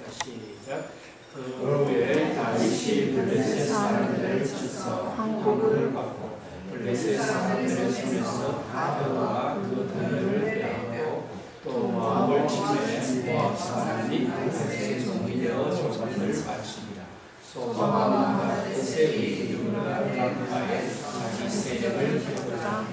시작. 그 후에 다윗이 블레셋 사람들을 쳐서 항복을 받고 블레셋 사람들의 손에서 가드와 그 동료를 빼앗고 또 모압을 치매 모압 사람이 블레셋의 종이 되어 조선을 바칩니다. 소바와 하닷에셀이 유다 강가에 자기 세력을 펴고자 하며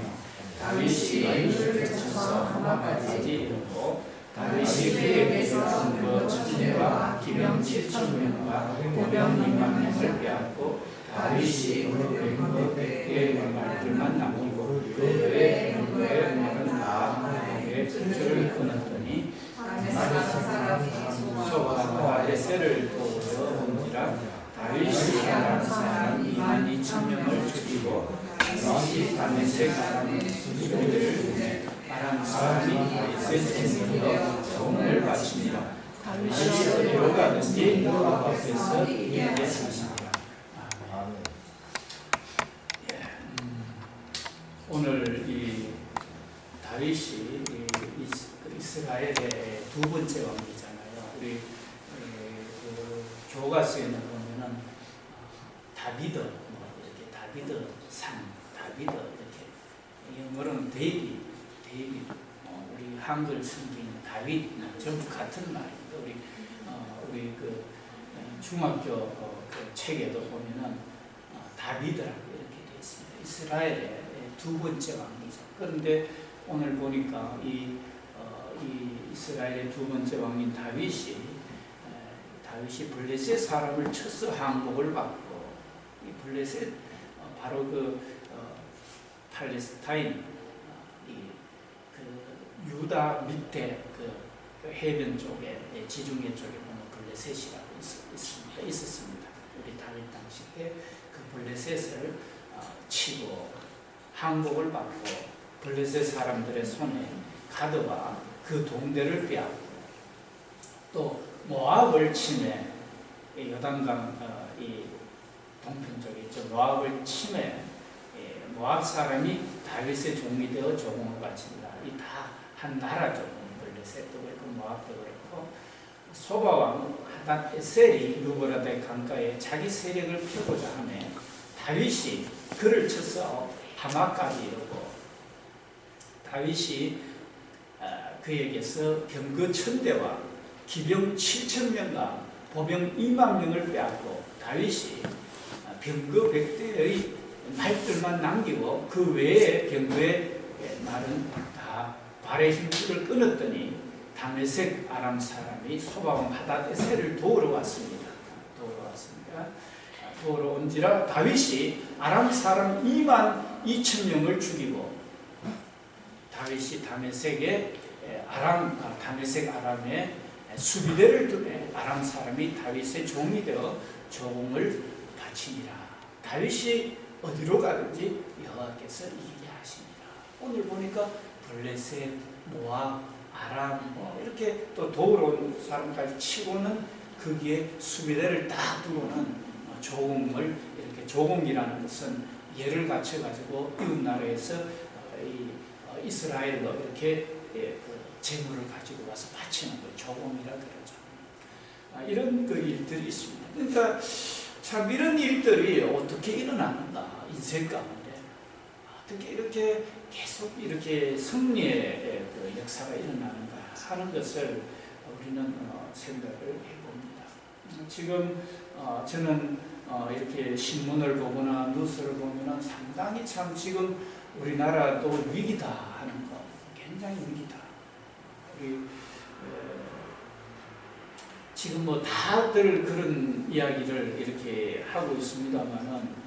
다윗이 이를 쳐서 하마까지 이르고 다윗이 그에게서 선거 1000명과 기병 7000명과 보병 20000명을 빼앗고 다윗이 그 100개의 말들만 남기고 그 외의 병거의 말은 다 하나님의 전투를 끊었더니 소바와 하닷에셀을 도우러 온지라 다윗이 아람 사람 22,000명을 죽이고 다윗이 다메섹 사람 수비들을 보내 아람 사람이 다윗의 전쟁으로 종을 바칩니다. 다윗이 어디로 가든지 여호와 앞에서 이기게 하십니다. 오늘 이 다윗이 이스라엘의 두 번째 왕이잖아요. 우리 그 교과서에는 보면은 다비드, 이렇게 다비드 상, 다비드 이렇게 영어로는 데이빗, 우리 한글 성경은 다윗 전부 같은 말입니다. 우리 그 중학교 그 책에도 보면은 다비드라고 이렇게 되어 있습니다. 이스라엘의 두 번째 왕이죠. 그런데 오늘 보니까 이 이스라엘의 두 번째 왕인 다윗이 블레셋 사람을 쳐서 항복을 받고 이 블레셋 바로 그 팔레스타인 그 유다 밑에 그 해변 쪽에 지중해 쪽에 보면 블레셋이라고 있었습니다. 우리 다윗 당시 때 그 블레셋을 치고 항복을 받고 블레셋 사람들의 손에 가드와 그 동대를 빼앗고 또 모압을 치매 요단강 이 동편 쪽에 있죠. 모압을 치매 모압 사람이 다윗의 종이 되어 조공을 바칩니다. 이 다 한 나라죠. 블레셋도 그렇고 모압도 그렇고 소바왕 하닷에셀이 유브라데 강가에 자기 세력을 펴고자 하며 다윗이 그를 쳐서 하마까지 이르고 다윗이 그에게서 병거 1000대와 기병 7000명과 보병 20000명을 빼앗고 다윗이 병거 100대의 말들만 남기고 그 외의 병거의 말은 다 발의 힘줄을 끊었더니 다메섹 아람 사람이 소바왕 하닷에셀을 도우러 왔습니다. 도우러 온지라 다윗이 아람 사람 22,000명을 죽이고 다윗이 다메섹 아람의 수비대를 두매 아람 사람이 다윗의 종이 되어 조공을 바치니라. 다윗이 어디로 가든지 여호와께서 이기게 하십니다. 오늘 보니까 블레셋, 모압, 아람 이렇게 또 도우러 온 사람까지 치고는 거기에 수비대를 딱 두고는 조공을 이렇게 조공이라는 것은 예를 갖춰 가지고 이웃 나라에서 이스라엘로 이렇게 재물을 가지고 와서 바치는 걸 조공이라 그러죠. 이런 그 일들이 있습니다. 그러니까 참 이런 일들이 어떻게 일어나는가 인생 가운데 어떻게 이렇게 계속 이렇게 승리의 그 역사가 일어나는가 하는 것을 우리는 생각을 해봅니다. 지금 저는 이렇게 신문을 보거나 뉴스를 보면 상당히 참 지금 우리나라도 위기다 하는 거 굉장히 위기다. 지금 뭐 다들 그런 이야기를 이렇게 하고 있습니다만은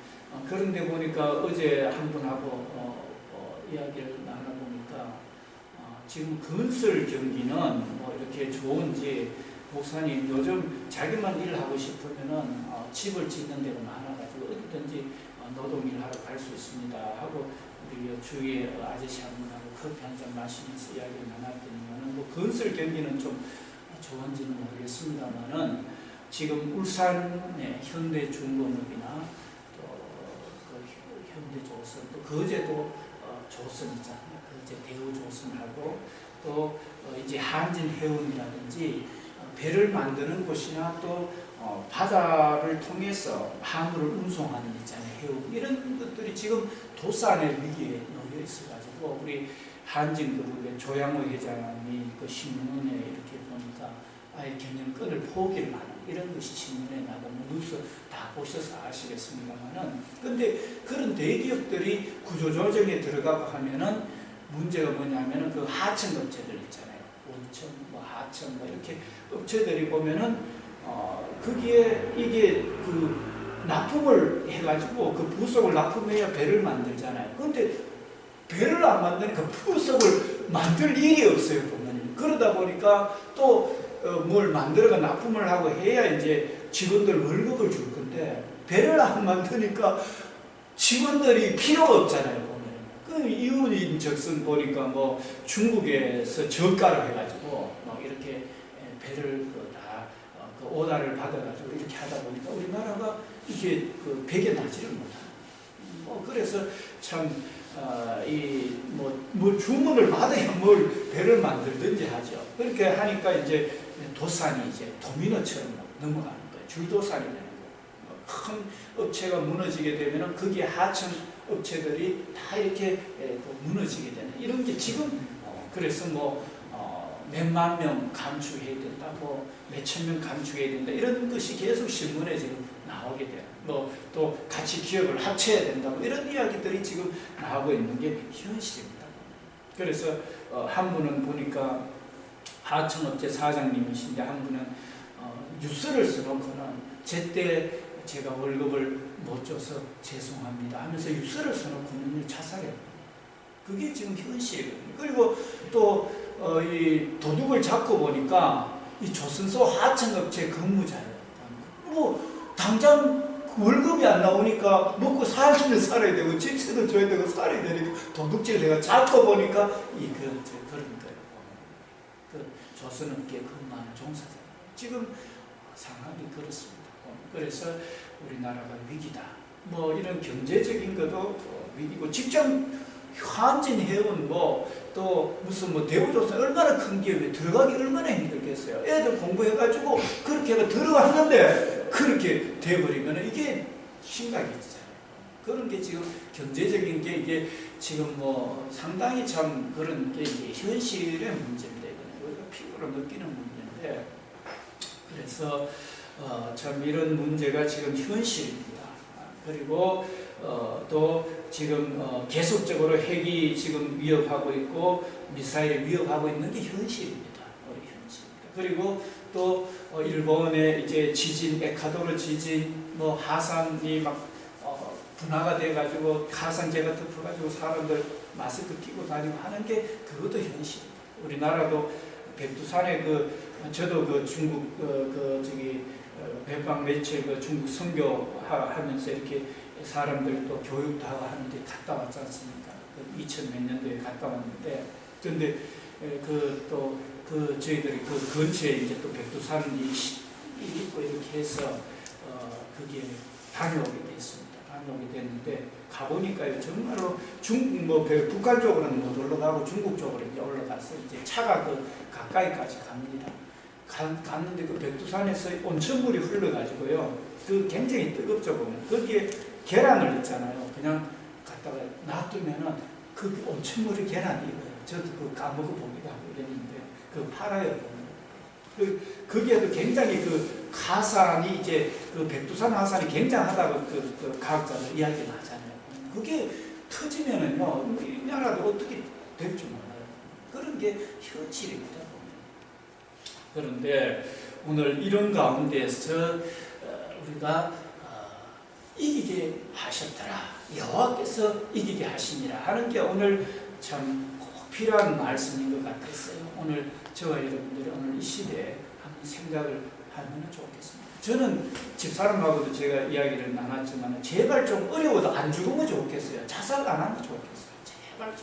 그런데 보니까 어제 한 분하고 이야기를 나눠보니까 지금 건설 경기는 뭐 이렇게 좋은지 목사님 요즘 자기만 일하고 싶으면은 집을 짓는 데가 많아가지고 어디든지 노동일하러 갈 수 있습니다 하고 우리 주위에 아저씨 한 분하고 커피 한잔 마시면서 이야기를 나눴더니만은 뭐 건설 경기는 좀 좋은지는 모르겠습니다만은 지금 울산의 현대중공업이나 또 그 현대조선 또 거제도 조선 있잖아요. 거제 대우조선하고 또 이제 한진해운이라든지 배를 만드는 곳이나 또 바다를 통해서 화물을 운송하는 있잖아요. 해운 이런 것들이 지금 도산의 위기에 놓여 있어가지고 우리 한진그룹의 조양호 회장이 그 신문에 이렇게 보니까 아예 경영권을 포기를 하는 이런 것이 신문에 나고 뉴스 다 보셔서 아시겠습니다만은 근데 그런 대기업들이 구조조정에 들어가고 하면은 문제가 뭐냐면은 그 하청 업체들 있잖아요. 원청, 뭐 하청, 뭐 이렇게 업체들이 보면은 거기에 이게 그 납품을 해가지고 그 부속을 납품해야 배를 만들잖아요. 근데 배를 안 만드니까 부속을 만들 일이 없어요, 보면. 그러다 보니까 또 뭘 만들어가 납품을 하고 해야 이제 직원들 월급을 줄 건데 배를 안 만드니까 직원들이 필요가 없잖아요, 보면. 그 이유인 적선 보니까 뭐 중국에서 저가를 해가지고 막 이렇게 배를 다 오다를 받아가지고 이렇게 하다 보니까 우리나라가 이게 그 배에 나지를 못하는. 그래서 참 뭐 주문을 받아야 뭘 배를 만들든지 하죠. 그렇게 하니까 이제 도산이 이제 도미노처럼 넘어가는 거예요. 줄도산이 되는 거예요. 큰 업체가 무너지게 되면은 거기에 하청 업체들이 다 이렇게 무너지게 되는 이런 게 지금 그래서 뭐 몇만 명 감축해야 된다, 뭐 몇천 명 감축해야 된다 이런 것이 계속 신문에 지금 나오게 돼요. 뭐 또 같이 기업을 합쳐야 된다, 뭐 이런 이야기들이 지금 나오고 있는 게 현실입니다. 그래서 한 분은 보니까 하청업체 사장님이신데 한 분은 뉴스를 써놓고는 제때 제가 월급을 못 줘서 죄송합니다 하면서 뉴스를 써놓고는 자살해요. 그게 지금 현실이거든요. 그리고 또 이 도둑을 잡고 보니까 이 조선소 하청업체 근무자예요. 뭐 당장 월급이 안 나오니까 먹고 살기는 살아야 되고 집세도 줘야 되고 살아야 되니까 도둑질 내가 잡고 보니까 그런 거예요. 그 조선업계에 근무하는 종사자 지금 상황이 그렇습니다. 그래서 우리나라가 위기다. 뭐 이런 경제적인 것도 위기고 직장 한진 해운 또 무슨 대우조선 얼마나 큰 기업에 들어가기 얼마나 힘들겠어요. 애들 공부해가지고 그렇게 들어갔는데 그렇게 돼버리면 이게 심각해지잖아요. 그런 게 지금 경제적인 게 이게 지금 상당히 참 그런 게 이게 현실의 문제입니다. 우리가 피부로 느끼는 문제인데 그래서 참 이런 문제가 지금 현실입니다. 그리고 또 지금 계속적으로 핵이 지금 위협하고 있고 미사일이 위협하고 있는 게 현실입니다. 우리 현실입니다. 그리고 또 일본의 이제 지진, 에콰도르 지진, 하산이 막 분화가 돼가지고 하산재가 덮어가지고 사람들 마스크 끼고 다니고 하는 게 그것도 현실입니다. 우리나라도 백두산에 저도 중국 백방 며칠 중국 선교 하면서 이렇게 사람들 또 교육도 하고 하는데 갔다 왔지 않습니까? 2000 몇 년도에 갔다 왔는데 그런데 저희들이 그 근처에 이제 또 백두산이 있고 이렇게 해서 그게 다녀오게 됐습니다. 다녀오게 됐는데 가보니까요 정말로 북한 쪽으로는 못 올라가고 중국 쪽으로 이제 올라가서 이제 차가 가까이까지 갑니다. 갔는데 그 백두산에서 온천물이 흘러가지고요. 굉장히 뜨겁죠 보면. 거기에 계란을 있잖아요. 그냥 갖다가 놔두면은 그 온천물이 계란이고요. 저도 까먹어 보기도 하고 이랬는데 팔아요 보면. 거기에도 굉장히 하산이 이제 백두산 하산이 굉장하다고 과학자들 이야기를 하잖아요. 그게 터지면은요 이 나라도 어떻게 될 줄 몰라요. 그런 게 현실입니다. 그런데 오늘 이런 가운데서 우리가 이기게 하셨더라. 여호와께서 이기게 하시니라 하는 게 오늘 참 꼭 필요한 말씀인 것 같았어요. 오늘 저와 여러분들이 오늘 이 시대에 한번 생각을 하면 좋겠습니다. 저는 집사람하고도 제가 이야기를 나눴지만 제발 좀 어려워도 안 죽으면 좋겠어요. 자살 안 하면 좋겠어요. 제발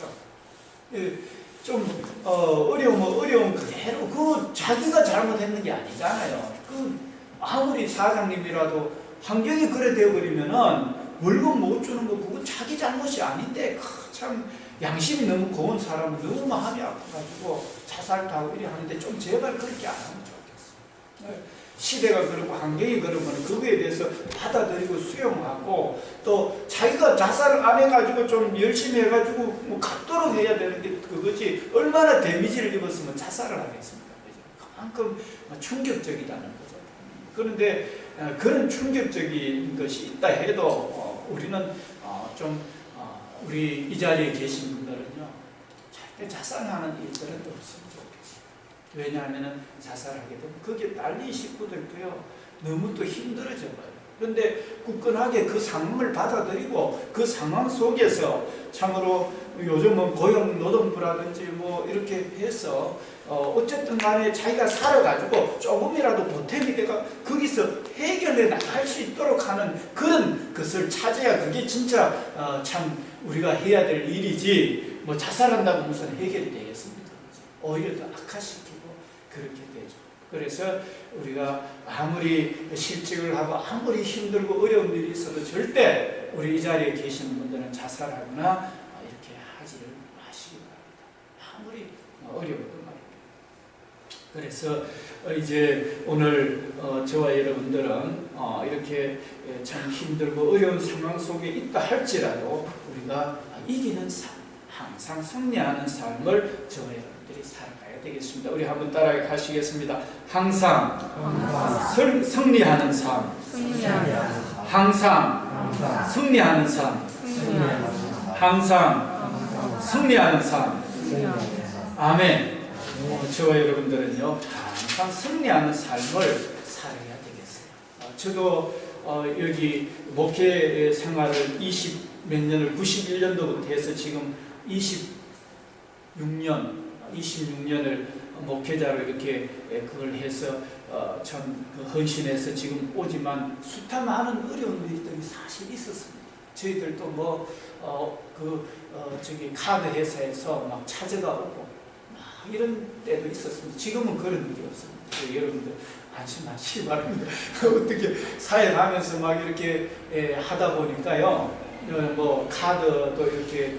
좀 어려움 그대로 자기가 잘못했는 게 아니잖아요. 아무리 사장님이라도 환경이 그래 되어버리면은 월급 못 주는 거 그건 자기 잘못이 아닌데 참 양심이 너무 고운 사람은 너무 마음이 아파가지고 자살도 하고 이래 하는데 좀 제발 그렇게 안 하면 좋겠어요. 시대가 그렇고 환경이 그러면 그거에 대해서 받아들이고 수용하고 또 자기가 자살을 안 해가지고 좀 열심히 해가지고 뭐 갖도록 해야 되는 게 그거지 얼마나 데미지를 입었으면 자살을 하겠습니까? 그만큼 충격적이다는 거죠. 그런데 그런 충격적인 것이 있다 해도 우리는 좀 우리 이 자리에 계신 분들은요 절대 자살하는 일들은 없으면 좋겠어요. 왜냐하면 자살하게 되면 거기에 딸린 식구들도요 너무 또 힘들어져 봐요. 그런데 굳건하게 그 상황을 받아들이고 그 상황 속에서 참으로 요즘은 고용노동부라든지 뭐 이렇게 해서 어쨌든 간에 자기가 살아가지고 조금이라도 보탬이 돼가 거기서 해결해 나갈 수 있도록 하는 그런 것을 찾아야 그게 진짜 참 우리가 해야 될 일이지 뭐 자살한다고 무슨 해결이 되겠습니까? 오히려 더 악화시키고 그렇게 되죠. 그래서 우리가 아무리 실직을 하고 아무리 힘들고 어려운 일이 있어도 절대 우리 이 자리에 계시는 분들은 자살하거나 이렇게 하지를 마시기 바랍니다. 아무리 어려워도 말입니다. 그래서 이제 오늘 저와 여러분들은 이렇게 참 힘들고 어려운 상황 속에 있다 할지라도 우리가 이기는 삶, 항상 승리하는 삶을 저와 여러분들이 살아가야 되겠습니다. 우리 한번 따라 하시겠습니다. 항상 승리하는 삶, 항상 승리하는 삶, 항상 승리하는 삶. 아멘. 저와 여러분들은요 항상 승리하는 삶을 살아야 되겠어요. 저도 여기 목회 생활을 20 몇 년을 91년도부터 해서 지금 26년을 목회자로 이렇게 그걸 해서 참 헌신해서 지금 오지만 숱한 많은 어려운 일들이 사실 있었습니다. 저희들도 저기 카드 회사에서 막 차저가 오고 막 이런 때도 있었습니다. 지금은 그런 일이 없습니다. 여러분들 안심하시기 바랍니다. 어떻게 사회하면서 막 이렇게 하다 보니까요. 뭐 카드도 이렇게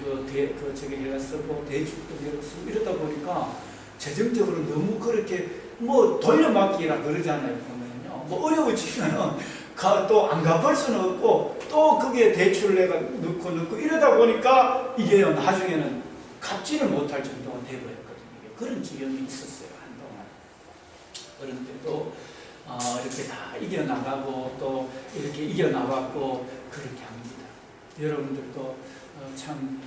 저기 해가 쓰고 대출도 내고 쓰고 이러다 보니까 재정적으로 너무 그렇게 뭐 돌려막기라 그러잖아요. 보면요. 뭐 어려워지면은 또 안 갚을 수는 없고 또 그게 대출을 내가 넣고 이러다 보니까 이게 나중에는 갚지를 못할 정도가 되버렸거든요. 그런 지경이 있었어요 한동안. 그런데도 이렇게 다 이겨나가고 또 이렇게 이겨나갔고 그렇게 합니다. 여러분들도 참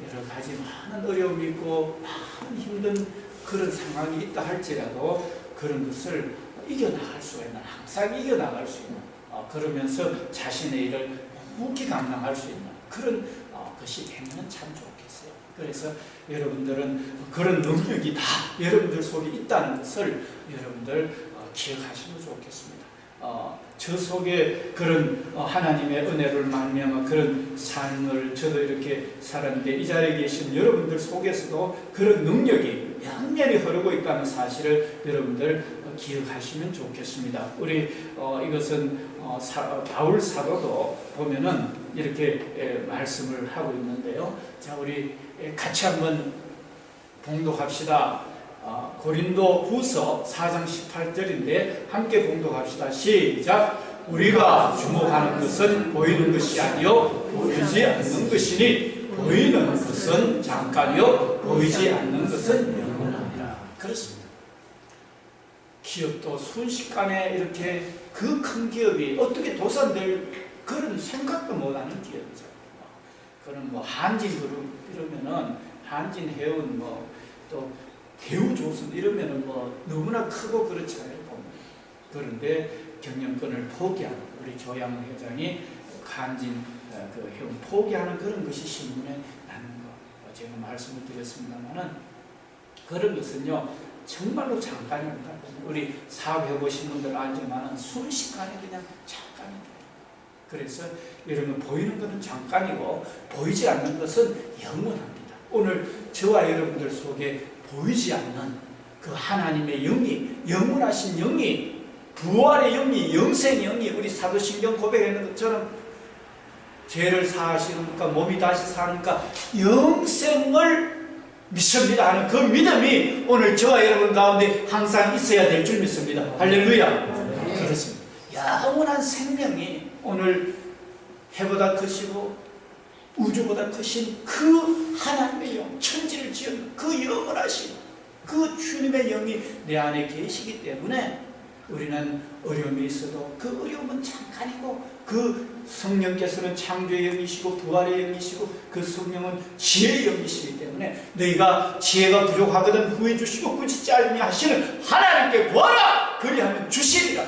여러 가지 많은 어려움이 있고 많은 힘든 그런 상황이 있다 할지라도 그런 것을 이겨나갈 수가 있는 항상 이겨나갈 수 있는 그러면서 자신의 일을 묵묵히 감당할 수 있는 그런 것이 되면 참 좋겠어요. 그래서 여러분들은 그런 능력이 다 여러분들 속에 있다는 것을 여러분들 기억하시면 좋겠습니다. 저 속에 그런 하나님의 은혜를 말미암아 그런 삶을 저도 이렇게 살았는데 이 자리에 계신 여러분들 속에서도 그런 능력이 영원히 흐르고 있다는 사실을 여러분들 기억하시면 좋겠습니다. 우리 이것은 바울 사도도 보면은 이렇게 말씀을 하고 있는데요. 자, 우리 같이 한번 봉독합시다. 고린도 후서 4장 18절인데 함께 봉독합시다. 시작. 우리가 주목하는 것은 보이는 것이 아니요 보이지 않는 것이니 보이는 것은 잠깐이요 보이지 않는 것은 영원하니라. 그렇습니다. 기업도 순식간에 이렇게 그 큰 기업이 어떻게 도산될 그런 생각도 못하는 기업이죠. 그런 뭐 한진그룹 이러면은 한진해운 뭐 또 대우조선 이러면은 뭐 너무나 크고 그렇잖아요. 보면. 그런데 경영권을 포기하는 우리 조양호 회장이 한진 그 해운 포기하는 그런 것이 신문에 나는 거 제가 말씀을 드렸습니다만은 그런 것은요 정말로 잠깐입니다. 우리 사업해 보신 분들 알지만은 순식간에 그냥 잠깐입니다. 그래서 여러분 보이는 것은 잠깐이고 보이지 않는 것은 영원합니다. 오늘 저와 여러분들 속에 보이지 않는 그 하나님의 영이 영원하신 영이 부활의 영이 영생의 영이 우리 사도신경 고백하는 것처럼 죄를 사하시니까 몸이 다시 사니까 영생을 믿습니다 하는 그 믿음이 오늘 저와 여러분 가운데 항상 있어야 될 줄 믿습니다. 할렐루야. 그렇습니다. 영원한 생명이 오늘 해보다 크시고 우주보다 크신 그 하나님의 영, 천지를 지은 그 영원하신 그 주님의 영이 내 안에 계시기 때문에 우리는 어려움이 있어도 그 어려움은 잠깐이고 그 성령께서는 창조의 영이시고 부활의 영이시고 그 성령은 지혜의 영이시기 때문에 너희가 지혜가 부족하거든 후회 주시고 꾸짖지 아니하시는 하나님께 구하라 그리하면 주시리라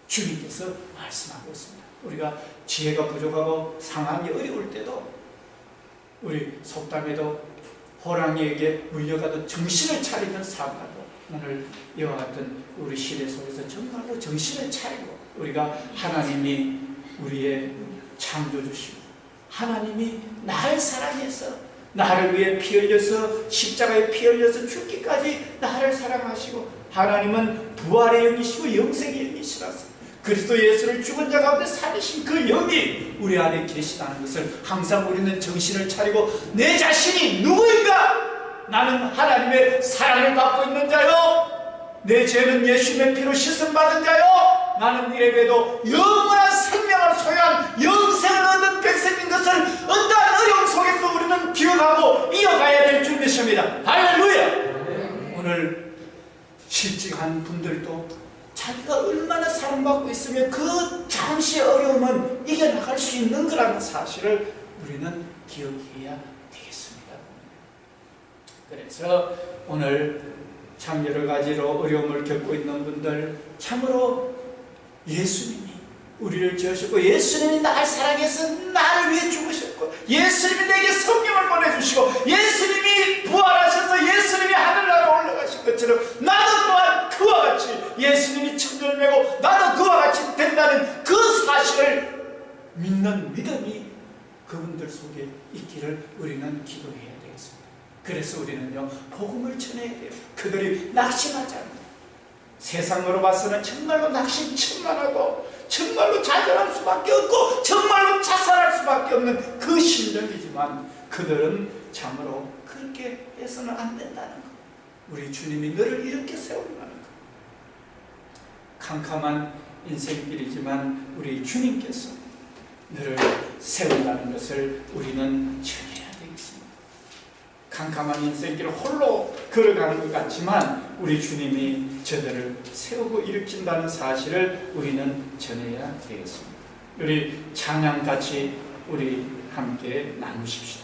주님께서 말씀하고 있습니다. 우리가 지혜가 부족하고 상황이 어려울 때도 우리 속담에도 호랑이에게 물려가도 정신을 차리는 사람도 오늘 이와 같은 우리 시대 속에서 정말로 정신을 차리고 우리가 하나님이 우리의 창조주시고 하나님이 나를 사랑해서 나를 위해 피 흘려서 십자가에 피 흘려서 죽기까지 나를 사랑하시고 하나님은 부활의 영이시고 영생의 영이시라서 그리스도 예수를 죽은 자 가운데 살리신 그 영이 우리 안에 계시다는 것을 항상 우리는 정신을 차리고 내 자신이 누구인가? 나는 하나님의 사랑을 받고 있는 자요 내 죄는 예수님의 피로 씻음받은 자요 나는 이에게도 영원한 생명을 소유한 영생을 얻은 백성인 것을 어떠한 어려움 속에서 우리는 기억하고 이어가야 될 줄 믿습니다. 할렐루야. 오늘 실직한 분들도 자기가 얼마나 사랑받고 있으면 그 잠시의 어려움은 이겨나갈 수 있는 거라는 사실을 우리는 기억해야 되겠습니다. 그래서 오늘 참 여러 가지로 어려움을 겪고 있는 분들 참으로 예수님이 우리를 지으셨고 예수님이 나를 사랑해서 나를 위해 죽으셨고 예수님이 내게 성령을 보내주시고 예수님이 부활하셔서 예수님이 하늘나라로 올라가신 것처럼 나도 또한 그와 같이 예수님이 천년을 메고 나도 그와 같이 된다는 그 사실을 믿는 믿음이 그분들 속에 있기를 우리는 기도해야 되겠습니다. 그래서 우리는요 복음을 전해야 돼요. 그들이 낙심하지 않아요. 세상으로 봐서는 정말로 낙심천만하고 정말로 좌절할 수밖에 없고 정말로 자살할 수밖에 없는 그 심정이지만 그들은 참으로 그렇게 해서는 안 된다는 것. 우리 주님이 너를 이렇게 세운다는 것. 캄캄한 인생길이지만 우리 주님께서 너를 세운다는 것을 우리는 전해야 되겠습니다. 캄캄한 인생길을 홀로 걸어가는 것 같지만 우리 주님이 저들을 세우고 일으킨다는 사실을 우리는 전해야 되겠습니다. 우리 찬양같이 우리 함께 나누십시다.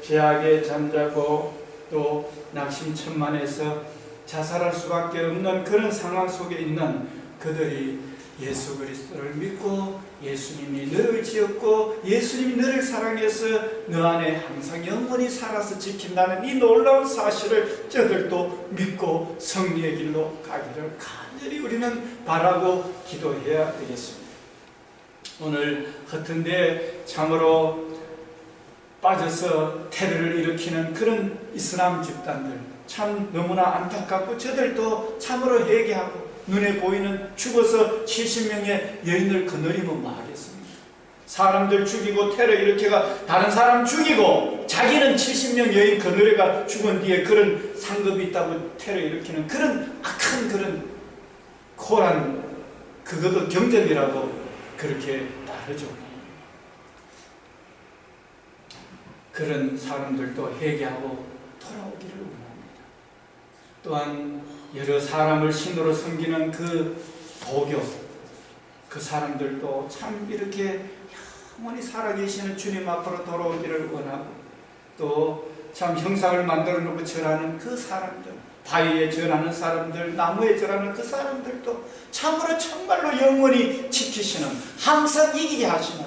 죄악에 잠자고 또 낙심천만해서 자살할 수밖에 없는 그런 상황 속에 있는 그들이 예수 그리스도를 믿고 예수님이 너를 지었고 예수님이 너를 사랑해서 너 안에 항상 영원히 살아서 지킨다는 이 놀라운 사실을 저들도 믿고 승리의 길로 가기를 간절히 우리는 바라고 기도해야 되겠습니다. 오늘 같은데 참으로 빠져서 테러를 일으키는 그런 이슬람 집단들 참 너무나 안타깝고 저들도 참으로 회개하고 눈에 보이는 죽어서 70명의 여인을 거느리면 말했습니다. 사람들 죽이고 테러 일으켜가 다른 사람 죽이고 자기는 70명 여인 거느려가 죽은 뒤에 그런 상급이 있다고 테러 일으키는 그런 악한 그런 코란 그것도 경전이라고 그렇게 다르죠. 그런 사람들도 회개하고 돌아오기를 원합니다. 또한 여러 사람을 신으로 섬기는 그 도교 그 사람들도 참 이렇게 영원히 살아계시는 주님 앞으로 돌아오기를 원하고 또 참 형상을 만들어 놓고 절하는 그 사람들 바위에 절하는 사람들 나무에 절하는 그 사람들도 참으로 정말로 영원히 지키시는 항상 이기게 하시는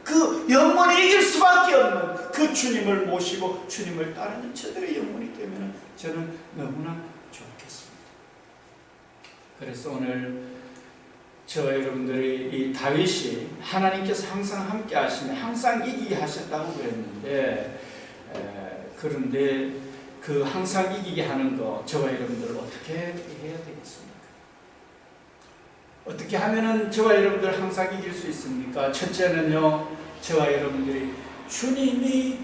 그 영원히 이길 수밖에 없는 그 주님을 모시고 주님을 따르는 저들의 영혼이 되면 저는 너무나 좋겠습니다. 그래서 오늘 저와 여러분들이 이 다윗이 하나님께서 항상 함께 하시며 항상 이기게 하셨다고 그랬는데 그런데 그 항상 이기게 하는 거 저와 여러분들 어떻게 해야 되겠습니까? 어떻게 하면은 저와 여러분들 항상 이길 수 있습니까? 첫째는요, 저와 여러분들이 주님이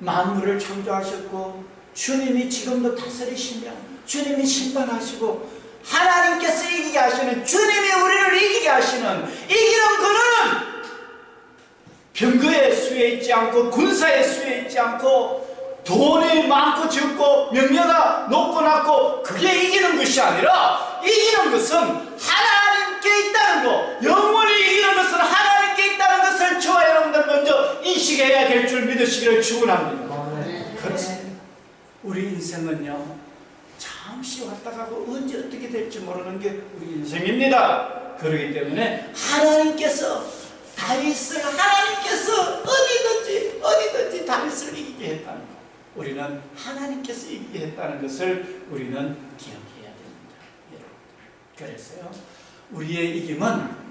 만물을 창조하셨고 주님이 지금도 다스리시며 주님이 심판하시고 하나님께서 이기게 하시는 주님이 우리를 이기게 하시는 이기는 그는 병거의 수에 있지 않고 군사의 수에 있지 않고 돈이 많고 적고 명예가 높고 낮고 그게 이기는 것이 아니라 이기는 것은 하나님께 있다는 것 영원히 이기는 것은 하나님께 있다는 것을 저와 여러분들 먼저 인식해야 될 줄 믿으시기를 축원합니다. 그렇습니다. 우리 인생은요 잠시 왔다 가고 언제 어떻게 될지 모르는 게 우리 인생입니다. 그렇기 때문에 하나님께서 어디든지 다윗을 이기게 했다는 것 우리는 하나님께서 이기게 했다는 것을 우리는 기억해야 됩니다. 여러분. 그래서요 우리의 이김은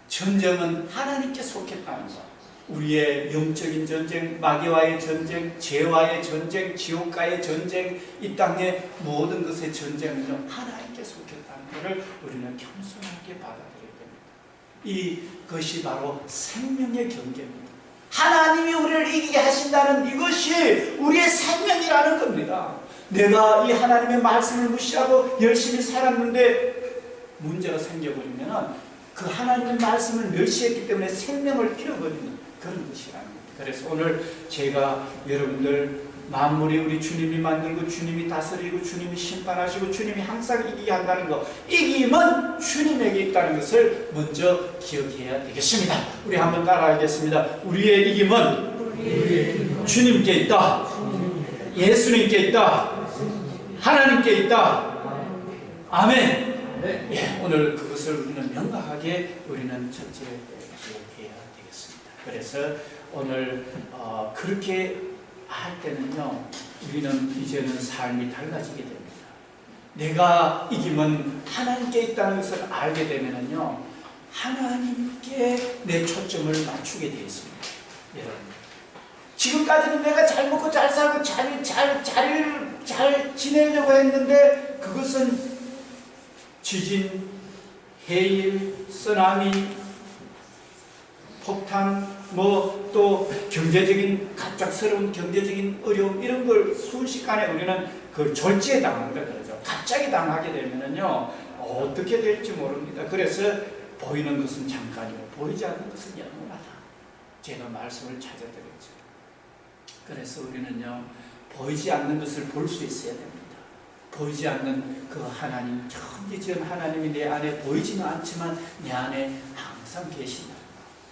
전쟁은 하나님께 속했다는 것 우리의 영적인 전쟁, 마귀와의 전쟁, 죄와의 전쟁, 지옥과의 전쟁, 이 땅의 모든 것의 전쟁은요 하나님께 속했다는 것을 우리는 겸손하게 받아들여야 됩니다. 이것이 바로 생명의 경계입니다. 하나님이 우리를 이기게 하신다는 이것이 우리의 생명이라는 겁니다. 내가 이 하나님의 말씀을 무시하고 열심히 살았는데 문제가 생겨버리면 그 하나님의 말씀을 멸시했기 때문에 생명을 잃어버리는 그런 것이라는 겁니다. 그래서 오늘 제가 여러분들 만물이 우리 주님이 만들고 주님이 다스리고 주님이 심판하시고 주님이 항상 이기게 한다는 것 이김은 주님에게 있다는 것을 먼저 기억해야 되겠습니다. 우리 한번 따라하겠습니다. 우리의 이김은 주님께 있다. 예수님께 있다. 하나님께 있다. 아멘. 예, 오늘 그것을 우리는 명확하게 우리는 첫째 기억해야 되겠습니다. 그래서 오늘 그렇게 할 때는요 우리는 이제는 삶이 달라지게 됩니다. 내가 이김은 하나님께 있다는 것을 알게 되면은요 하나님께 내 초점을 맞추게 되어 있습니다. 여러분 지금까지는 내가 잘 먹고 잘 살고 잘 지내려고 했는데 그것은 지진, 해일, 쓰나미, 폭탄 또 경제적인 갑작스러운 경제적인 어려움 이런 걸 순식간에 우리는 그 졸지에 당한다 그러죠. 갑자기 당하게 되면은요 어떻게 될지 모릅니다. 그래서 보이는 것은 잠깐이고 보이지 않는 것은 영원하다. 제가 말씀을 찾아드렸죠. 그래서 우리는요 보이지 않는 것을 볼 수 있어야 됩니다. 보이지 않는 그 하나님 천지전 하나님이 내 안에 보이지는 않지만 내 안에 항상 계신다.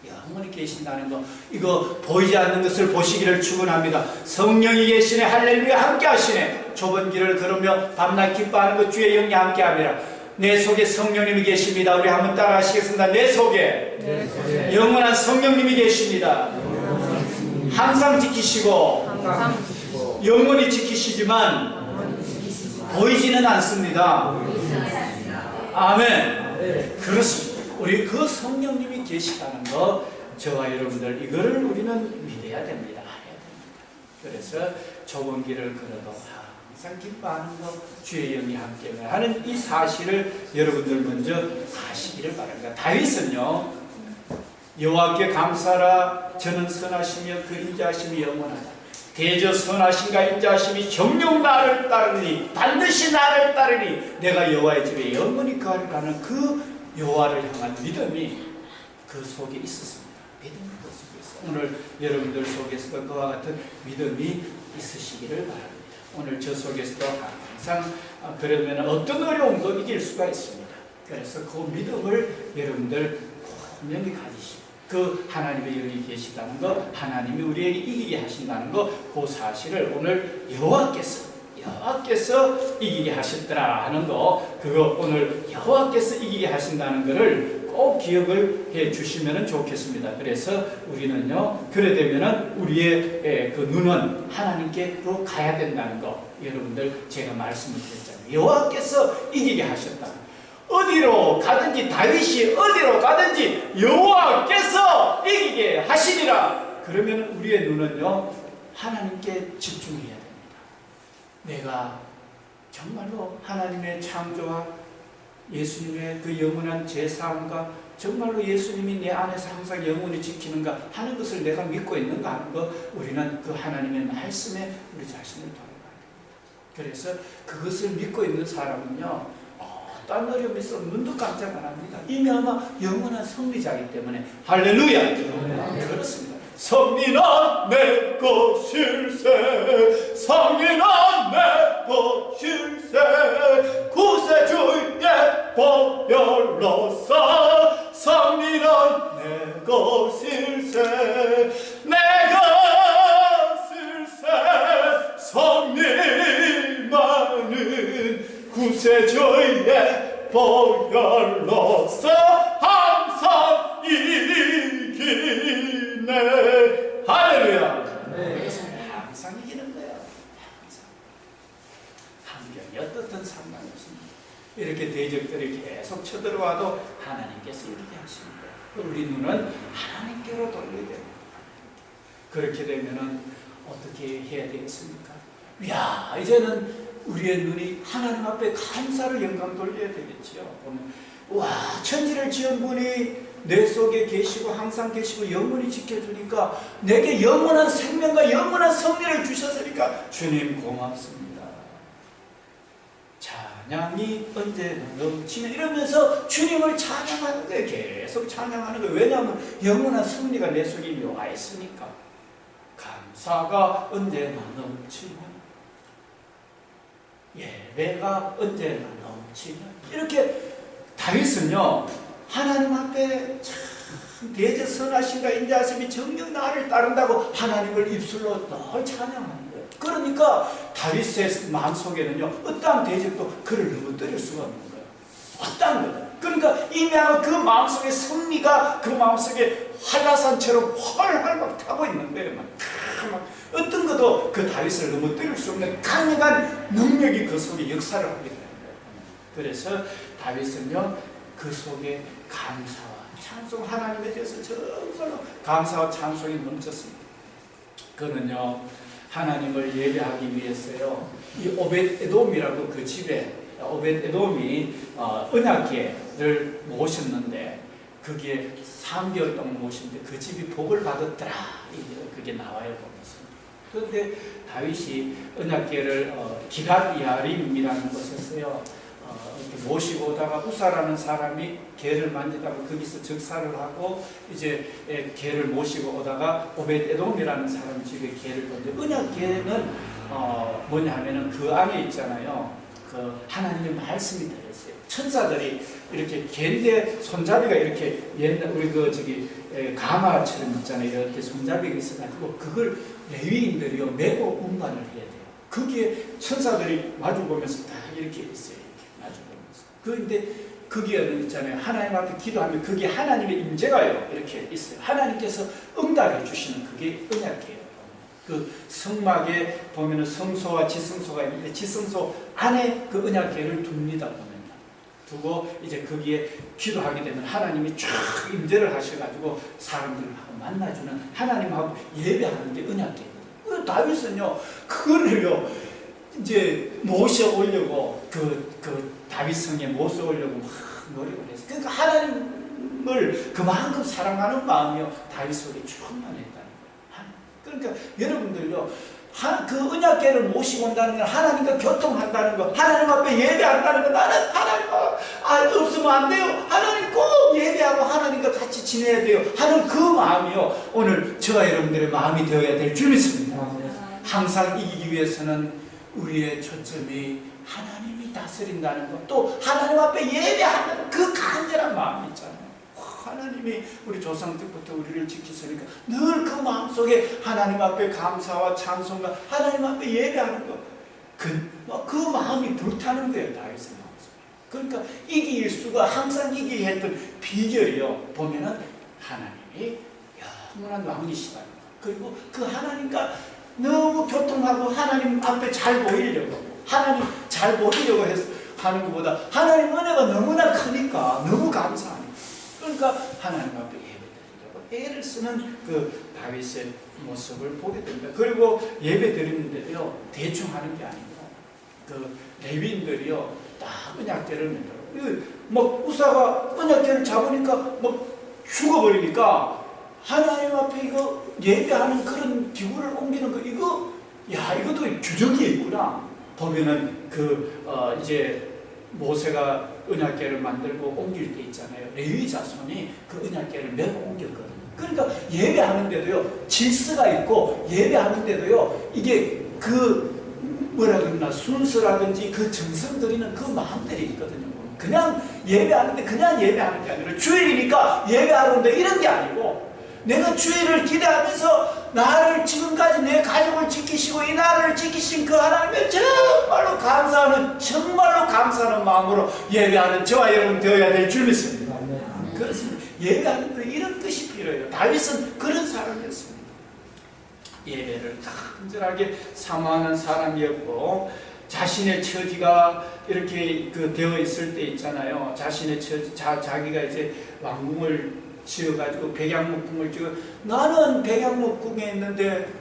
영원히 계신다는 거, 이거 보이지 않는 것을 보시기를 축원합니다. 성령이 계시네. 할렐루야. 함께 하시네. 좁은 길을 걸으며 밤낮 기뻐하는 것 주의 영이 함께 함이라. 내 속에 성령님이 계십니다. 우리 한번 따라 하시겠습니다. 내 속에 영원한 성령님이 계십니다. 항상 지키시고 영원히 지키시지만 보이지는 않습니다. 아멘. 그렇습니다. 우리 그 성령님이 계시다는 거, 저와 여러분들 이거를 우리는 믿어야 됩니다. 그래서 좁은 길을 걸어도 항상 기뻐하는 것, 주의 영이 함께 하는 이 사실을 여러분들 먼저 아시기를 바랍니다. 다윗은요, 여호와께 감사라. 저는 선하시며 그 인자하심이 영원하다. 대저 선하신가 인자하심이 정녕 나를 따르니, 반드시 나를 따르니 내가 여호와의 집에 영원히 거하리라는 그 여호와를 향한 믿음이 그 속에 있었습니다. 믿음이 그 속에 있어요. 오늘 여러분들 속에서도 그와 같은 믿음이 있으시기를 바랍니다. 오늘 저 속에서도 항상 그러면 어떤 어려움도 이길 수가 있습니다. 그래서 그 믿음을 여러분들 분명히 가지시고, 그 하나님의 영이 계시다는 것, 하나님이 우리에게 이기게 하신다는 것, 그 사실을 오늘 여호와께서 이기게 하셨더라 하는 거, 그거 오늘 여호와께서 이기게 하신다는 것을 꼭 기억을 해 주시면 좋겠습니다. 그래서 우리는요, 그래 되면은 우리의 그 눈은 하나님께로 가야 된다는 거, 여러분들 제가 말씀을 드렸잖아요. 여호와께서 이기게 하셨다. 어디로 가든지, 다윗이 어디로 가든지 여호와께서 이기게 하시리라. 그러면 우리의 눈은요, 하나님께 집중해야 됩니다. 내가 정말로 하나님의 창조와 예수님의 그 영원한 제사함과 정말로 예수님이 내 안에서 항상 영원히 지키는가 하는 것을 내가 믿고 있는가 하는 것, 우리는 그 하나님의 말씀에 우리 자신을 돌아가야 됩니다. 그래서 그것을 믿고 있는 사람은요, 어떤 어려움이 있어도 눈도 깜짝 안 합니다. 이미 아마 영원한 승리자이기 때문에. 할렐루야. 그렇습니다. 성리는 내 것일세, 성리는 내 것일세, 구세주의 보혈로서 성리는 내 것일세, 내 것일세, 성리만은 구세주의 보혈로서 항상 이기네. 할렐루야. 항상 이기는 거야. 항상. 환경이 어떻든 상관없습니다. 이렇게 대적들이 계속 쳐들어와도 하나님께서 이렇게 하시는 거예요. 우리 눈은 하나님께로 돌려야 됩니다. 그렇게 되면은 어떻게 해야 되겠습니까? 이야, 이제는 우리의 눈이 하나님 앞에 감사를 영광 돌려야 되겠지요. 와, 천지를 지은 분이 내 속에 계시고 항상 계시고 영원히 지켜주니까, 내게 영원한 생명과 영원한 성리를 주셨으니까 주님 고맙습니다. 찬양이 언제나 넘치면, 이러면서 주님을 찬양하는 거예요. 계속 찬양하는 거예요. 왜냐하면 영원한 승리가 내 속에 이미 와 있으니까. 감사가 언제나 넘치면, 예배가 언제나 넘치면, 이렇게 다윗은요, 하나님 앞에 참 대저 선하신가 인자하심이 정녕 나를 따른다고 하나님을 입술로 늘 찬양하는 거예요. 그러니까 다윗의 마음속에는요, 어떠한 대적도 그를 넘어뜨릴 수가 없는 거예요. 어떠한 거죠. 그러니까 이미 그 마음속에 승리가 그 마음속에 한라산처럼 활활 막 타고 있는 거예요. 막 어떤 것도 그 다윗을 넘어뜨릴 수 없는 강력한 능력이 그 속에 역사를 하게 되는 거예요. 그래서 다윗은요, 그 속에 감사와 찬송, 하나님에 대해서 정말로 감사와 찬송이 넘쳤습니다. 그는요, 하나님을 예배하기 위해서요, 이 오벳에돔이라고 그 집에, 오벳에돔이 언약궤를 모셨는데, 그게 3개월 동안 모셨는데 그 집이 복을 받았더라, 그게 나와요, 보면서. 그런데 다윗이 언약궤를 기럇야림이라는 곳에서요, 모시고 오다가 우사라는 사람이 궤를 만지다가 거기서 적사를 하고, 이제 궤를 모시고 오다가 오벳에돔이라는 사람 집에 궤를 던져. 언약궤는 뭐냐 하면은 그 안에 있잖아요, 그 하나님의 말씀이 들어있어요. 천사들이 이렇게 개인데 손잡이가 이렇게 옛날 우리 그 저기 가마처럼 있잖아요. 이렇게 손잡이가 있어가지고 그걸 레위인들이요 메고 운반을 해야 돼요. 거기에 천사들이 마주 보면서 다 이렇게 있어요. 이렇게 마주 보면서. 그런데 거기에는 있잖아요. 하나님 앞에 기도하면 거기에 하나님의 임재가요 이렇게 있어요. 하나님께서 응답해 주시는 그게 언약이에요. 그 성막에 보면은 성소와 지성소가 있는데 지성소 안에 그 언약궤를 둡니다. 보면 두고 이제 거기에 기도하게 되면 하나님이 쫙 임재를 하셔가지고 사람들하고 만나주는 하나님하고 예배하는 게 언약궤입니다. 그 다윗은요 그거를요 이제 모셔 오려고 그 다윗성에 모셔 오려고 막 노력을 했어요. 그러니까 하나님을 그만큼 사랑하는 마음이요 다윗 속에 충만했다는 거예요. 그러니까 여러분들요 그 언약궤를 모시고 온다는 건 하나님과 교통한다는 거, 하나님 앞에 예배한다는 거, 나는 하나님 없으면 안 돼요. 하나님 꼭 예배하고 하나님과 같이 지내야 돼요 하는 그 마음이요 오늘 저와 여러분들의 마음이 되어야 될 줄 믿습니다. 항상 이기기 위해서는 우리의 초점이 하나님이 다스린다는 것, 또 하나님 앞에 예배하는 그 간절한 마음이 있잖아요. 하나님이 우리 조상 때부터 우리를 지키시니까 늘 그 마음속에 하나님 앞에 감사와 찬송과 하나님 앞에 예배하는 것, 그 마음이 불타는 거예요. 다윗의 마음속에. 그러니까 이길 수가 항상 이기게 했던 비결이요 보면은 하나님이 영원한 왕이시다. 그리고 그 하나님과 너무 교통하고 하나님 앞에 잘 보이려고 하나님 잘 보이려고 하는 것보다 하나님 은혜가 너무나 크니까 너무 감사하니까 그러니까 하나님 앞에 예배드리려고 애를 쓰는 그 다윗의 모습을 보게 됩니다. 그리고 예배 드리는데도요 대충 하는 게 아니고 그 레위인들이요 딱 언약궤를 만들어 막 우사가 언약궤를 잡으니까 막 죽어버리니까 하나님 앞에 이거 예배하는 그런 기구를 옮기는 거 이것도 규정이 있구나. 보면은 이제 모세가 언약궤를 만들고 옮길 때 있잖아요. 레위 자손이 그 언약궤를 메고 옮겼거든요. 그러니까 예배하는데도요 질서가 있고 예배하는데도요 이게 뭐라 그러나 순서라든지 그 정성 들이는 그 마음들이 있거든요. 그냥 예배하는데 그냥 예배하는 게 아니라 주일이니까 예배하는데 이런 게 아니고 내가 주일을 기대하면서 나를 지금까지 내 가족을 지키시고 이 나라를 지키신 그 하나님께 정말로 감사하는 마음으로 예배하는 저와 여러분 되어야 될 줄 믿습니다. 그렇습니다. 예배하는 데 이런 뜻이 필요해요. 다윗은 그런 사람이었습니다. 예배를 간절하게 사모하는 사람이었고 자신의 처지가 이렇게 되어 있을 때 있잖아요. 자신의 처지, 자기가 이제 왕궁을 지어가지고 백양목궁을 지어 나는 백양목궁에 있는데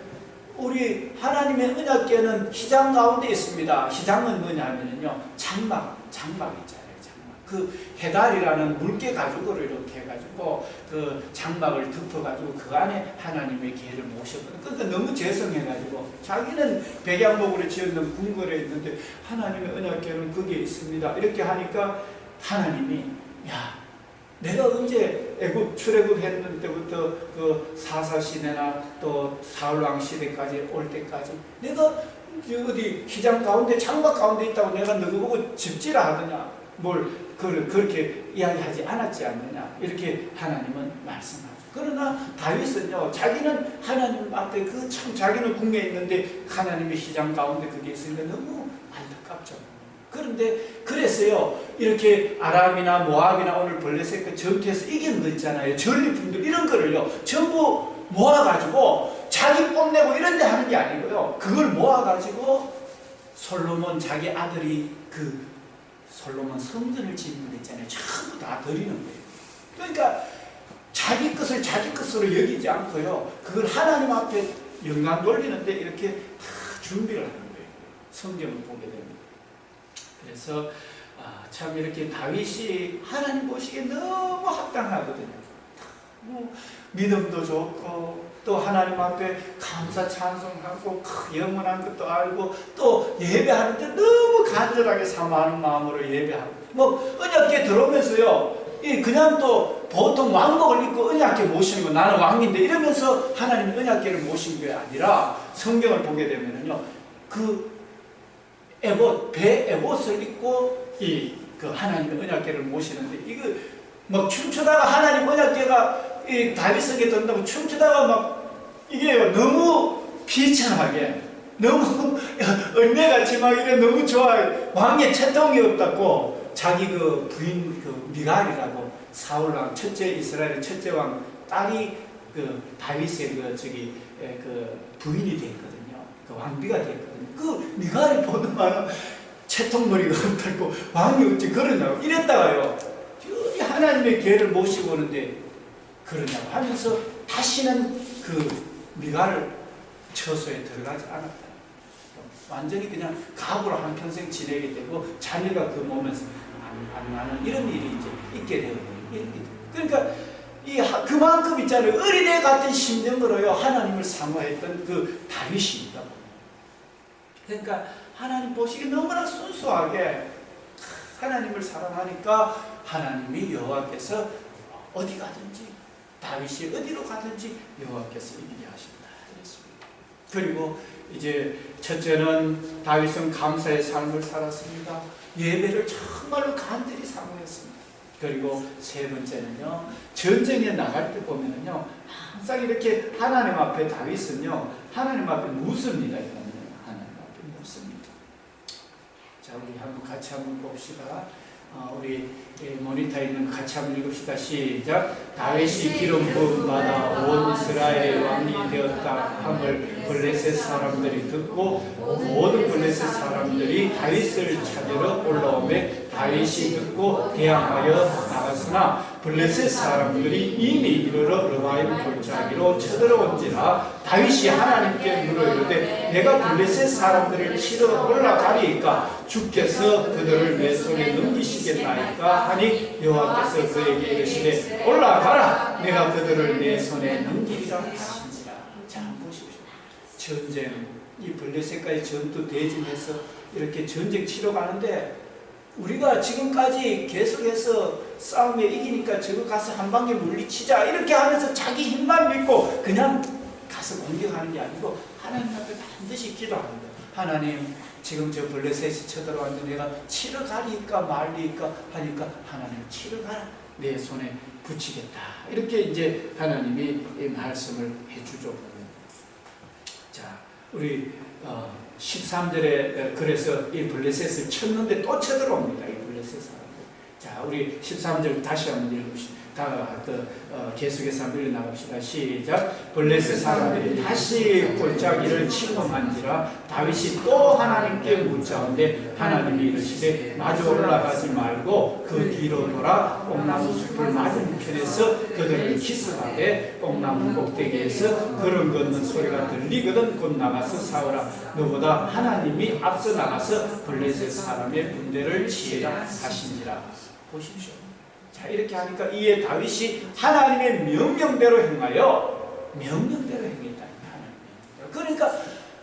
우리 하나님의 언약궤는 휘장 가운데 있습니다. 휘장은 뭐냐면요 장막 있잖아요. 장막. 그 해달이라는 물개 가죽으로 이렇게 해가지고 그 장막을 덮어가지고 그 안에 하나님의 궤를 모셨거든요. 그러니까 너무 죄송해가지고 자기는 백양목으로 지었는 궁궐에 있는데 하나님의 언약궤는 거기에 있습니다. 이렇게 하니까 하나님이 내가 언제 애굽 출애굽 했는 때부터 그 사사시대나 또 사울왕 시대까지 올 때까지 내가 어디 휘장 가운데 장막 가운데 있다고 내가 너희 보고 집지라 하더냐 뭘 그렇게 이야기하지 않았지 않느냐 이렇게 하나님은 말씀하죠. 그러나 다윗은요 자기는 하나님 앞에 참 자기는 궁에 있는데 하나님의 휘장 가운데 그게 있으니까 너무 안타깝죠. 그런데 그래서요 이렇게 아람이나 모압이나 오늘 블레셋 전투에서 이기는 거 있잖아요. 전리품들 이런 거를요 전부 모아가지고 자기 뽐내고 이런 데 하는 게 아니고요 그걸 모아가지고 솔로몬 자기 아들이 솔로몬 성전을 짓는 거 있잖아요. 전부 다 드리는 거예요. 그러니까 자기 것을 자기 것으로 여기지 않고요 그걸 하나님 앞에 영광 돌리는데 이렇게 다 준비를 하는 거예요. 성경을 보게 됩니다. 그래서 참 이렇게 다윗이 하나님 보시기에 너무 합당하거든요. 믿음도 좋고 또 하나님 앞에 감사 찬송하고 영원한 것도 알고 또 예배하는데 너무 간절하게 사모하는 마음으로 예배하고 언약궤 들어오면서요 그냥 또 보통 왕복을 입고 언약궤 모시는 거 나는 왕인데 이러면서 하나님 언약궤를 모신 게 아니라 성경을 보게 되면은요 배 에봇을 입고 그 하나님의 언약궤를 모시는데, 이거 막 춤추다가 하나님 언약궤가 이 다윗에게 든다고 춤추다가 막 이게 너무 비천하게, 너무 은혜같이 막 이래 너무 좋아요. 왕의 채통이 없다고 자기 그 부인 그 미갈이라고 사울왕 첫째 이스라엘의 첫째 왕 딸이 그 다윗의 그 부인이 됐거든요. 그 왕비가 됐거든요. 그 미갈이 보더만 채통머리가 없다고 왕이 어찌 그러냐고 이랬다가요. 이 하나님의 궤를 모시고 오는데 그러냐고 하면서 다시는 그 미갈 처소에 들어가지 않았다. 완전히 그냥 각오로 한평생 지내게 되고 자녀가 그 몸에서 안 나는 이런 일이 이제 있게 되거든요. 그러니까 그만큼 있잖아요. 어린애 같은 심정으로요 하나님을 사모했던 그 다윗입니다. 그러니까 하나님 보시기에 너무나 순수하게 하나님을 사랑하니까 하나님이 여호와께서 어디 가든지 다윗이 어디로 가든지 여호와께서 이기게 하신다 그랬습니다. 그리고 이제 첫째는 다윗은 감사의 삶을 살았습니다. 예배를 정말로 간절히 사모했습니다. 그리고 세 번째는요, 전쟁에 나갈 때 보면은요, 항상 이렇게 하나님 앞에 다윗은요, 하나님 앞에 묻습니다. 하나님 앞에 묻습니다. 자, 우리 같이 한번 봅시다. 우리 모니터에 있는 거 같이 한번 읽읍시다. 시작. 다윗이 기름 부음 받아 온 이스라엘의 왕이 되었다 함을 블레셋 사람들이 듣고 모든 블레셋 사람들이 다윗을 찾으러 올라오매 다윗이 듣고 대항하여 나갔으나 블레셋 사람들이 이미 이르러 르바임 골짜기로 쳐들어온지라 다윗이 하나님께 물어 이르되 내가 블레셋 사람들을 치러 올라가리이까 주께서 그들을 내 손에 넘기시겠나이까 하니 여호와께서 그에게 이르시되 올라가라 내가 그들을 내 손에 넘기리라 하시니라. 자, 보십시오. 전쟁, 이 블레셋과의 전투 대진해서 이렇게 전쟁 치러 가는데 우리가 지금까지 계속해서 싸움에 이기니까 저거 가서 한 방에 물리치자 이렇게 하면서 자기 힘만 믿고 그냥 가서 공격하는 게 아니고 하나님 앞에 반드시 기도합니다. 하나님, 지금 저 블레셋이 쳐들어왔는데 내가 치러 가리까 말리까 하니까 하나님 치러 가라 내 손에 붙이겠다. 이렇게 이제 하나님이 이 말씀을 해주죠. 자, 우리 13절에 그래서 이 블레셋을 쳤는데 또 쳐들어옵니다. 이 블레셋 사람들. 자, 우리 13절 다시 한번 읽읍시다. 계속해서 한번 읽어나갑시다. 시작. 블레셋 사람들이 다시 골짜기를 침범한지라 다윗이 또 하나님께 묻자온데 하나님이 이르시되 마주 올라가지 말고 그 뒤로 돌아 뽕나무 숲을 맞은편에서 그들을 기습하되 뽕나무 꼭대기에서 걸음 걷는 소리가 들리거든 곧 나가서 싸우라. 너보다 하나님이 앞서 나가서 블레셋 사람의 군대를 치리라 하시니라. 보십시오. 자, 이렇게 하니까 이에 다윗이 하나님의 명령대로 행하여 명령대로 행했다. 그러니까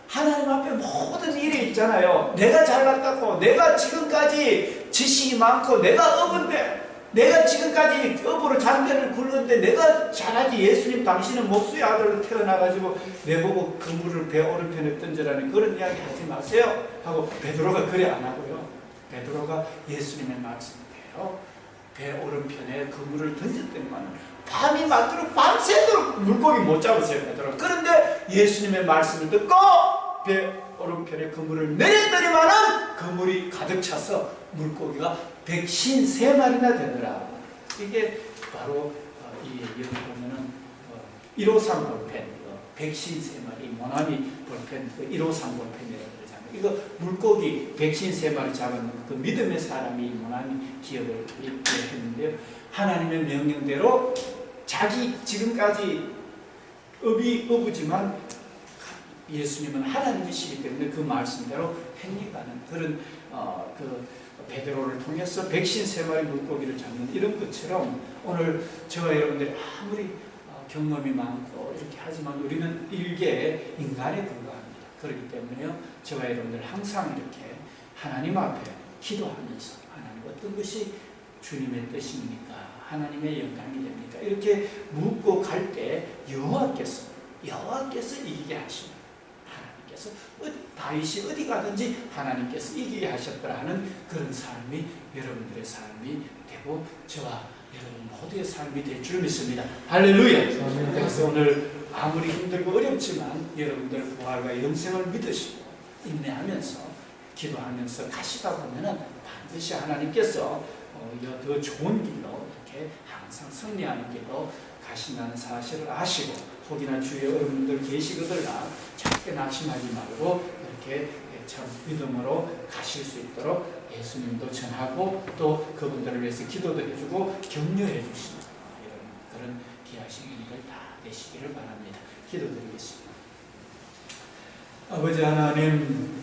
하나님 앞에 모든 일이 있잖아요. 내가 잘났다고, 내가 지금까지 지식이 많고, 내가 업은데, 내가 지금까지 업으로 잔대를 굴렀는데 내가 잘하지. 예수님 당신은 목수의 아들로 태어나가지고 내보고 그물을 배 오른편에 던져라는 그런 이야기 하지 마세요 하고 베드로가 그래 안 하고요. 베드로가 예수님의 말씀대로 배 오른편에 그물을 던졌더니만 밤이 맞도록 밤새도록 물고기 못 잡았어요, 베드로가. 그런데 예수님의 말씀을 듣고 배 오른편에 그물을 내렸더니만은 그물이 가득 차서 물고기가 153마리나 되더라. 이게 바로 이 여기 보면은 153 볼펜, 153마리 모나미 볼펜, 153 볼펜이라고 그러잖아요. 이거 물고기 153마리 잡은 그 믿음의 사람이 모나미 기업을 했는데요. 하나님의 명령대로 자기 지금까지 업이 어부지만 예수님은 하나님이시기 때문에 그 말씀대로 행해가는 그런 그 베드로를 통해서 153마리 물고기를 잡는 이런 것처럼 오늘 저와 여러분들이 아무리 경험이 많고 이렇게 하지만 우리는 일개 인간에 불과합니다. 그렇기 때문에요, 저와 여러분들 항상 이렇게 하나님 앞에 기도하면서 하나님 어떤 것이 주님의 뜻입니까? 하나님의 영광이 됩니까? 이렇게 묻고 갈 때 여호와께서 이기게 하십니다. 하나님께서 다윗이 어디 가든지 하나님께서 이기게 하셨더라 하는 그런 삶이 여러분들의 삶이 되고 저와 여러분 모두의 삶이 될 줄 믿습니다. 할렐루야. 그래서 오늘 아무리 힘들고 어렵지만 여러분들 부활과 영생을 믿으시고 인내하면서 기도하면서 가시다 보면은 반드시 하나님께서 더 좋은 길로 이렇게 항상 승리하는 길로 가신다는 사실을 아시고 혹이나 주위에 여러분들 계시거들라 절대 낙심하지 말고 이렇게 참 믿음으로 가실 수 있도록 예수님도 전하고 또 그분들을 위해서 기도도 해주고 격려해 주시는 여러분 그런 귀하신 일들 다 되시기를 바랍니다. 기도드리겠습니다. 아버지 하나님,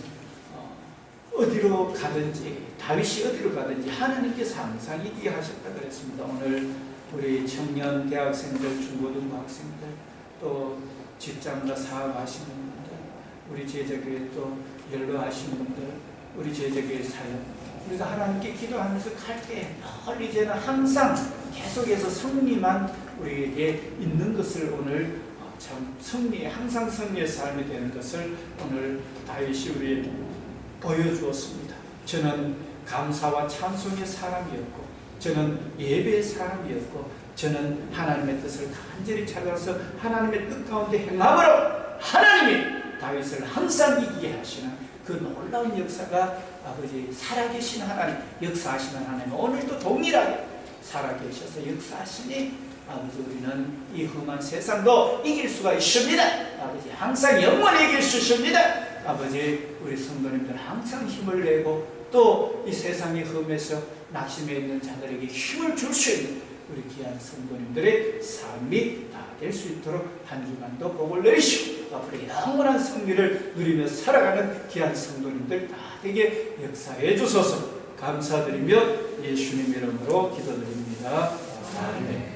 어디로 가든지 다윗이 어디로 가든지 하나님께서 항상 이기게 하셨다 그랬습니다. 오늘 우리 청년 대학생들, 중고등부 학생들, 또 직장과 사업하시는 분들, 우리 제자교회 또 연로하시는 분들, 우리 제자교회 사역, 우리가 하나님께 기도하면서 갈 때 늘 이제는 항상 계속해서 승리만 우리에게 있는 것을 오늘 참 항상 승리의 삶이 되는 것을 오늘 다윗이 우리에게 보여주었습니다. 저는 감사와 찬송의 사람이었고, 저는 예배의 사람이었고, 저는 하나님의 뜻을 간절히 찾아서 하나님의 뜻 가운데 행함으로 하나님이 다윗을 항상 이기게 하시는 그 놀라운 역사가 아버지 살아계신 하나님, 역사하시는 하나님 오늘도 동일하게 살아계셔서 역사하시니 아버지 우리는 이 험한 세상도 이길 수가 있습니다. 아버지 항상 영원히 이길 수 있습니다. 아버지 우리 성도님들 항상 힘을 내고 또 이 세상의 험에서 낙심해 있는 자들에게 힘을 줄 수 있는 우리 귀한 성도님들의 삶이 다 될 수 있도록 한 주간도 복을 내리시고 앞으로 영원한 승리를 누리며 살아가는 귀한 성도님들 다 되게 역사해 주소서. 감사드리며 예수님 이름으로 기도드립니다. 아멘.